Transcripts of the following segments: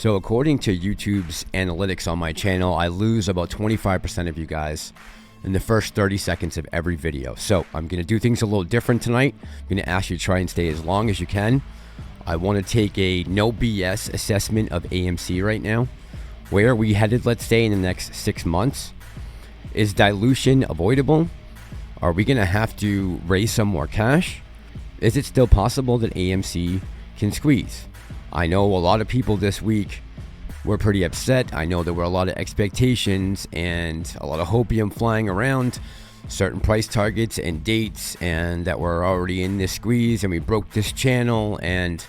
So according to YouTube's analytics on my channel, I lose about 25% of you guys in the first 30 seconds of every video. So I'm going to do things a little different tonight. I'm going to ask you to try and stay as long as you can. I want to take a no BS assessment of AMC right now. Where are we headed, let's say, in the next 6 months? Is dilution avoidable? Are we going to have to raise some more cash? Is it still possible that AMC can squeeze? I know a lot of people this week were pretty upset. I know there were a lot of expectations and a lot of hopium flying around, certain price targets and dates, and that we're already in this squeeze and we broke this channel. And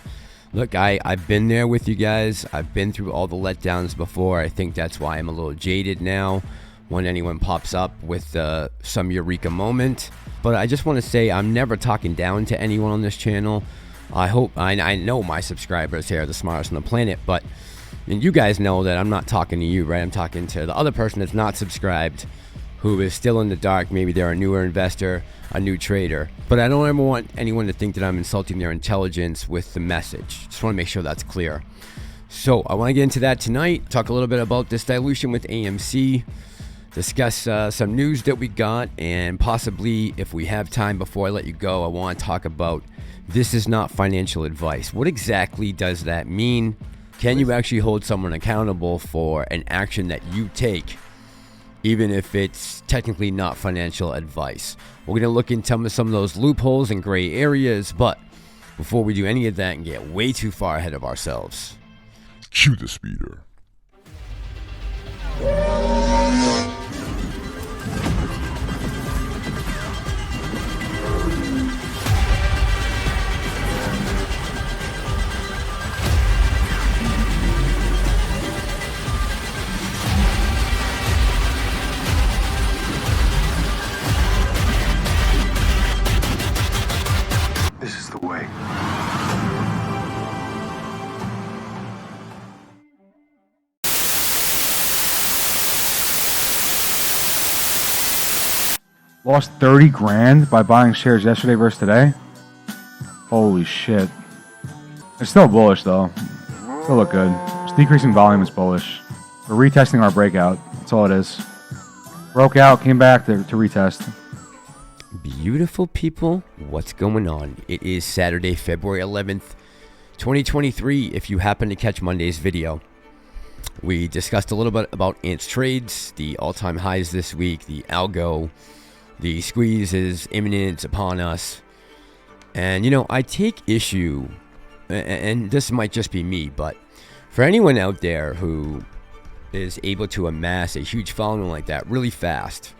look, I've been there with you guys. I've been through all the letdowns before. I think that's why I'm a little jaded now when anyone pops up with some eureka moment. But I just want to say I'm never talking down to anyone on this channel. I know my subscribers here are the smartest on the planet, but and you guys know that I'm not talking to you, right? I'm talking to the other person that's not subscribed, who is still in the dark. Maybe they're a newer investor, a new trader. But I don't ever want anyone to think that I'm insulting their intelligence with the message. Just want to make sure that's clear. So I want to get into that tonight, talk a little bit about this dilution with AMC, discuss some news that we got, and possibly, if we have time before I let you go, I want to talk about this is not financial advice. What exactly does that mean? Can you actually hold someone accountable for an action that you take, even if it's technically not financial advice? We're going to look into some of those loopholes and gray areas, but before we do any of that and get way too far ahead of ourselves, cue the speeder. This is the way. Lost 30 grand by buying shares yesterday versus today. Holy shit. It's still bullish though. Still look good. It's decreasing volume is bullish. We're retesting our breakout. That's all it is. Broke out, came back to retest. beautiful people, what's going on? It is Saturday, February 11th, 2023. If you happen to catch Monday's video, we discussed a little bit about ANT's trades, the all-time highs this week, the algo, the squeeze is imminent, it's upon us. And, you know, I take issue, and this might just be me, but for anyone out there who is able to amass a huge following like that really fast,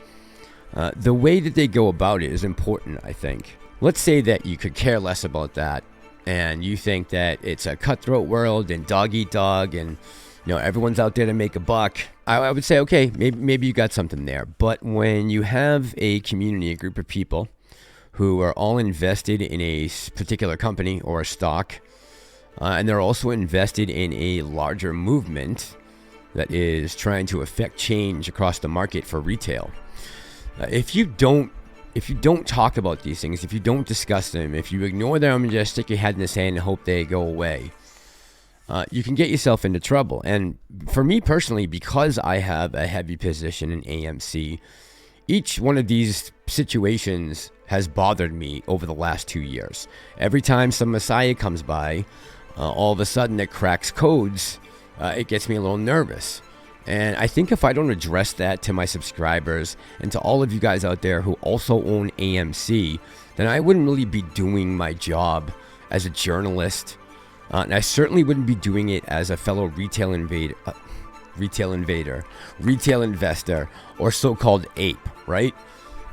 the way that they go about it is important, I think. Let's say that you could care less about that, and you think that it's a cutthroat world and dog eat dog, and you know everyone's out there to make a buck. I would say, okay, maybe you got something there. But when you have a community, a group of people who are all invested in a particular company or a stock, and they're also invested in a larger movement that is trying to affect change across the market for retail. If you don't talk about these things, if you don't discuss them, if you ignore them and just stick your head in the sand and hope they go away, you can get yourself into trouble. And for me personally, because I have a heavy position in AMC, each one of these situations has bothered me over the last 2 years. Every time some messiah comes by, all of a sudden it cracks codes, it gets me a little nervous. And I think if I don't address that to my subscribers and to all of you guys out there who also own AMC, then I wouldn't really be doing my job as a journalist. And I certainly wouldn't be doing it as a fellow retail investor, or so-called ape, right?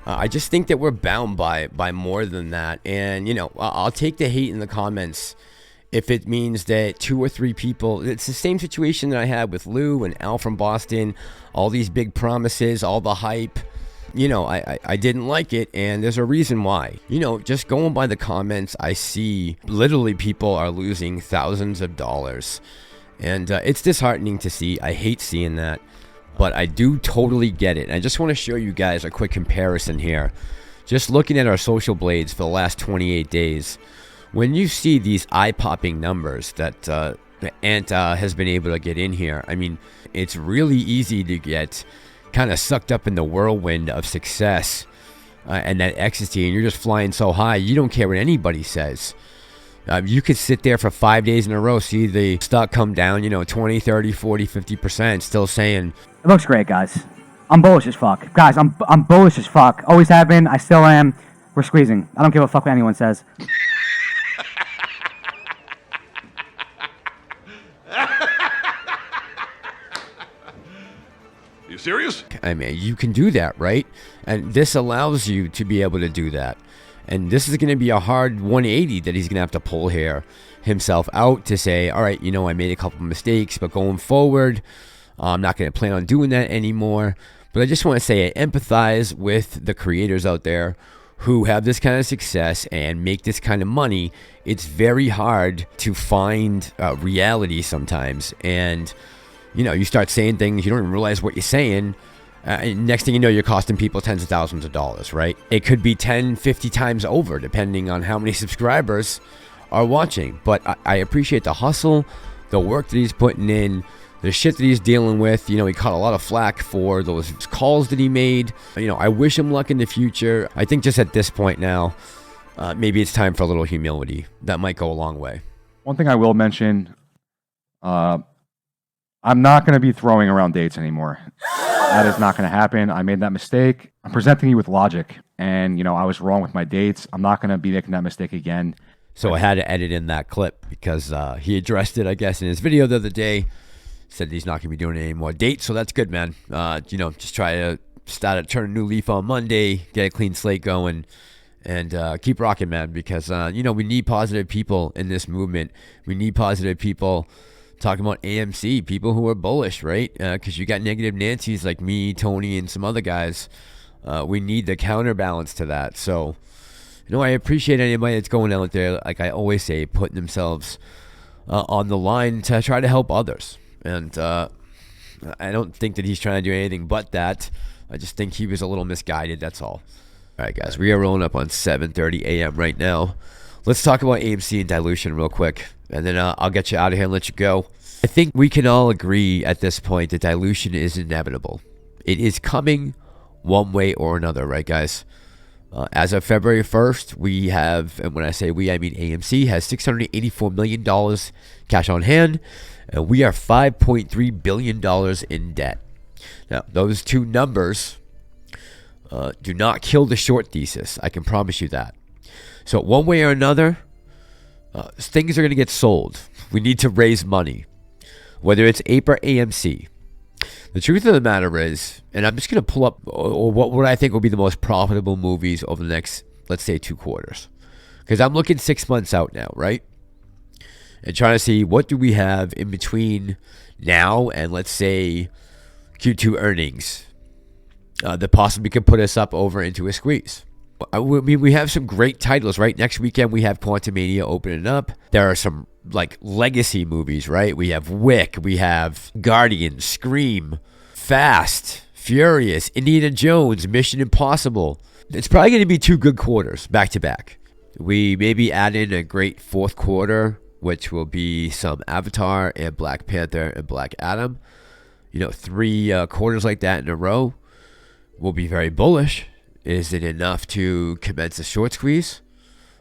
I just think that we're bound by more than that. And, you know, I'll take the hate in the comments if it means that 2 or 3 people, it's the same situation that I had with Lou and Al from Boston, all these big promises, all the hype. You know, I didn't like it, and there's a reason why. You know, just going by the comments, I see literally people are losing thousands of dollars. And it's disheartening to see. I hate seeing that, but I do totally get it. And I just want to show you guys a quick comparison here. Just looking at our social blades for the last 28 days, when you see these eye-popping numbers that ANTA has been able to get in here. I mean, it's really easy to get kind of sucked up in the whirlwind of success and that ecstasy, and you're just flying so high, you don't care what anybody says. You could sit there for 5 days in a row, see the stock come down, you know, 20, 30, 40, 50%, still saying, it looks great, guys. I'm bullish as fuck. Guys, I'm bullish as fuck. Always have been. I still am. We're squeezing. I don't give a fuck what anyone says. You serious? I mean, you can do that, right? And this allows you to be able to do that. And this is going to be a hard 180 that he's going to have to pull here himself out to say, all right, you know, I made a couple mistakes, but going forward, I'm not going to plan on doing that anymore. But I just want to say I empathize with the creators out there who have this kind of success and make this kind of money. It's very hard to find reality sometimes. And, you know, you start saying things, you don't even realize what you're saying. And next thing you know, you're costing people tens of thousands of dollars, right? It could be 10, 50 times over, depending on how many subscribers are watching. But I appreciate the hustle, the work that he's putting in, the shit that he's dealing with. You know, he caught a lot of flack for those calls that he made. You know, I wish him luck in the future. I think just at this point now, maybe it's time for a little humility. That might go a long way. One thing I will mention, I'm not going to be throwing around dates anymore. That is not going to happen. I made that mistake. I'm presenting you with logic. And, you know, I was wrong with my dates. I'm not going to be making that mistake again. So I had to edit in that clip because he addressed it, I guess, in his video the other day. Said he's not going to be doing any more dates. So that's good, man. You know, just try to turn a new leaf on Monday, get a clean slate going, and keep rocking, man. Because, you know, we need positive people in this movement. We need positive people talking about AMC, people who are bullish, right? Because you got negative Nancy's like me, Tony, and some other guys. We need the counterbalance to that. So, you know, I appreciate anybody that's going out there, like I always say, putting themselves on the line to try to help others. And I don't think that he's trying to do anything but that. I just think he was a little misguided, that's all. All right, guys, we are rolling up on 7:30 a.m. right now. Let's talk about AMC and dilution real quick, and then I'll get you out of here and let you go. I think we can all agree at this point that dilution is inevitable. It is coming one way or another, right, guys? As of February 1st, we have, and when I say we, I mean AMC, has $684 million cash on hand, and we are $5.3 billion in debt. Now, those two numbers do not kill the short thesis. I can promise you that. So one way or another, things are going to get sold. We need to raise money, whether it's APE or AMC. The truth of the matter is, and I'm just going to pull up what I think will be the most profitable movies over the next, let's say, 2 quarters. Because I'm looking 6 months out now, right? And trying to see what do we have in between now and, let's say, Q2 earnings that possibly could put us up over into a squeeze. I mean, we have some great titles, right? Next weekend, we have QUANTUMANIA opening up. There are some, like, legacy movies, right? We have WICK, we have Guardian, Scream, Fast, Furious, Indiana Jones, Mission Impossible. It's probably going to be 2 good quarters back to back. We maybe add in a great 4th quarter, which will be some Avatar and Black Panther and Black Adam. You know, 3 quarters like that in a row will be very bullish. Is it enough to commence a short squeeze?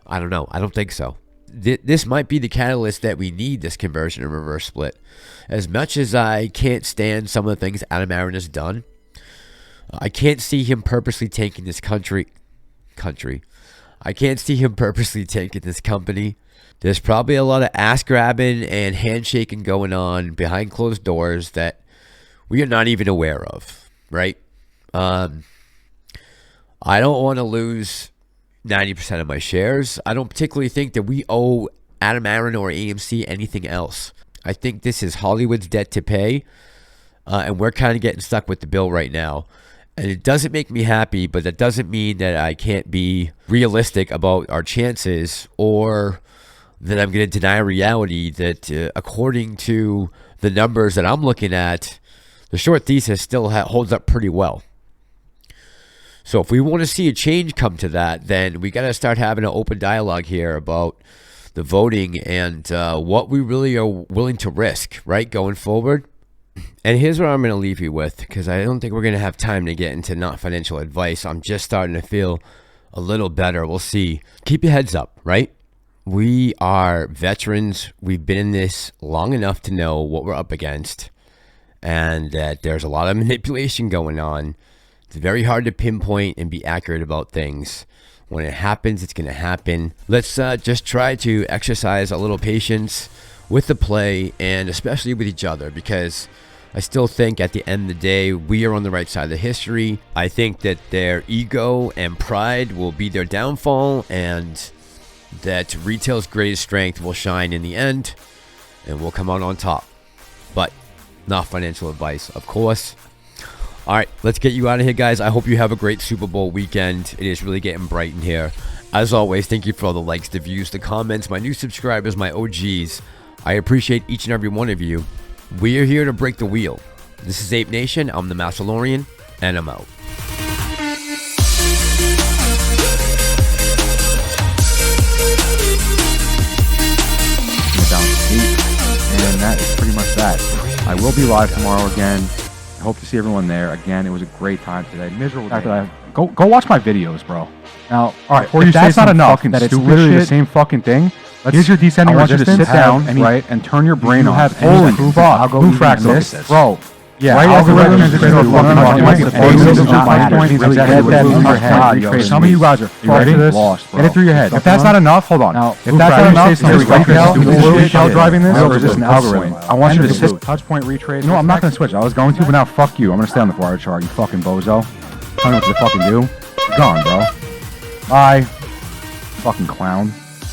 I don't know. I don't think so. This might be the catalyst that we need, this conversion and reverse split. As much as I can't stand some of the things Adam Aron has done, I can't see him purposely tanking this country. I can't see him purposely tanking this company. There's probably a lot of ass grabbing and handshaking going on behind closed doors that we are not even aware of, right? I don't want to lose 90% of my shares. I don't particularly think that we owe Adam Aron or AMC anything else. I think this is Hollywood's debt to pay, and we're kind of getting stuck with the bill right now. And it doesn't make me happy, but that doesn't mean that I can't be realistic about our chances, or that I'm going to deny reality that according to the numbers that I'm looking at, the short thesis still holds up pretty well. So if we want to see a change come to that, then we got to start having an open dialogue here about the voting and what we really are willing to risk, right, going forward. And here's what I'm going to leave you with, because I don't think we're going to have time to get into not financial advice. I'm just starting to feel a little better. We'll see. Keep your heads up, right? We are veterans. We've been in this long enough to know what we're up against, and that there's a lot of manipulation going on. It's very hard to pinpoint and be accurate about things. When it happens, it's going to happen. Let's just try to exercise a little patience with the play, and especially with each other, because I still think at the end of the day, we are on the right side of the history. I think that their ego and pride will be their downfall, and that retail's greatest strength will shine in the end, and we'll come out on top. But not financial advice, of course. All right, let's get you out of here, guys. I hope you have a great Super Bowl weekend. It is really getting bright in here. As always, thank you for all the likes, the views, the comments, my new subscribers, my OGs. I appreciate each and every one of you. We are here to break the wheel. This is Ape Nation. I'm the Massalorian, and I'm out. Down to 8, and that is pretty much that. I will be live tomorrow again. I hope to see everyone there. Again, it was a great time today. Miserable day. Go watch my videos, bro. Now, all right, before you say not enough, that it's literally the same fucking thing. Here's your descending resistance. I want you to sit down, right, and turn your brain off. Holy fuck, who fracked this? Bro. Yeah, right algorithms are going to some of you guys are ready? Lost, bro. Get it through your head. If that's not enough, hold on. Now, if that's not enough, is retail driving this, or is this an algorithm? I want you to sit touch point retrade. No, I'm not going to switch. I was going to, but now fuck you. I'm going to stay on the bar chart, you fucking bozo. Tell me what to fucking do. You're gone, bro. Bye. Fucking clown.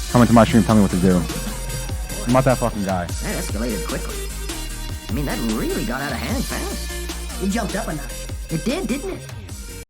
Come into my stream, tell me what to do. I'm not that fucking guy. That escalated quickly. I mean, that really got out of hand fast. It jumped up a notch. It did, didn't it?